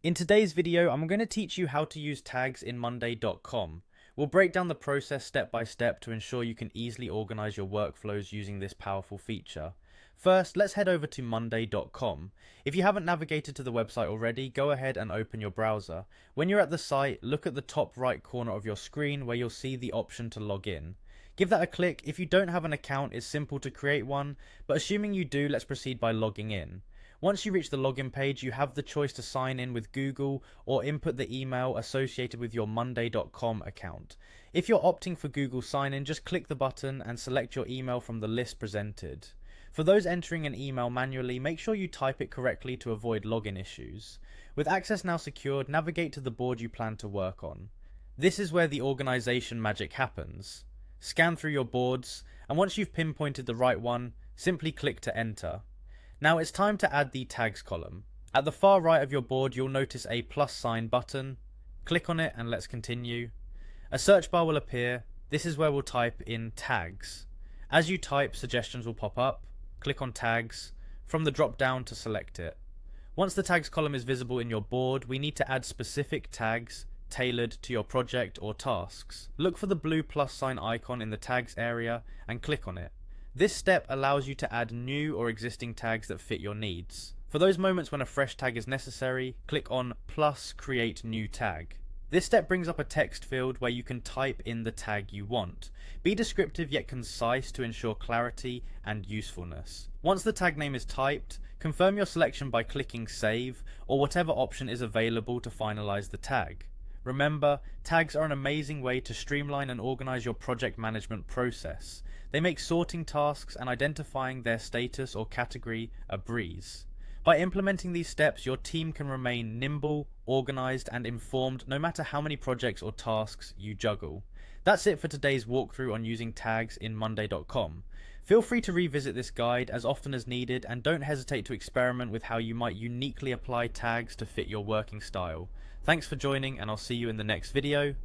In today's video, I'm going to teach you how to use tags in Monday.com. We'll break down the process step by step to ensure you can easily organize your workflows using this powerful feature. First, let's head over to Monday.com. If you haven't navigated to the website already, go ahead and open your browser. When you're at the site, look at the top right corner of your screen where you'll see the option to log in. Give that a click. If you don't have an account, it's simple to create one, but assuming you do, let's proceed by logging in. Once you reach the login page, you have the choice to sign in with Google or input the email associated with your Monday.com account. If you're opting for Google sign in, just click the button and select your email from the list presented. For those entering an email manually, make sure you type it correctly to avoid login issues. With access now secured, navigate to the board you plan to work on. This is where the organization magic happens. Scan through your boards, and once you've pinpointed the right one, simply click to enter. Now it's time to add the tags column. At the far right of your board, you'll notice a plus sign button. Click on it and let's continue. A search bar will appear. This is where we'll type in tags. As you type, suggestions will pop up. Click on tags. From the drop down to select it. Once the tags column is visible in your board, we need to add specific tags tailored to your project or tasks. Look for the blue plus sign icon in the tags area and click on it. This step allows you to add new or existing tags that fit your needs. For those moments when a fresh tag is necessary, click on plus create new tag. This step brings up a text field where you can type in the tag you want. Be descriptive yet concise to ensure clarity and usefulness. Once the tag name is typed, confirm your selection by clicking save or whatever option is available to finalize the tag. Remember, tags are an amazing way to streamline and organize your project management process. They make sorting tasks and identifying their status or category a breeze. By implementing these steps, your team can remain nimble, organized, and informed no matter how many projects or tasks you juggle. That's it for today's walkthrough on using tags in Monday.com. Feel free to revisit this guide as often as needed, and don't hesitate to experiment with how you might uniquely apply tags to fit your working style. Thanks for joining, and I'll see you in the next video.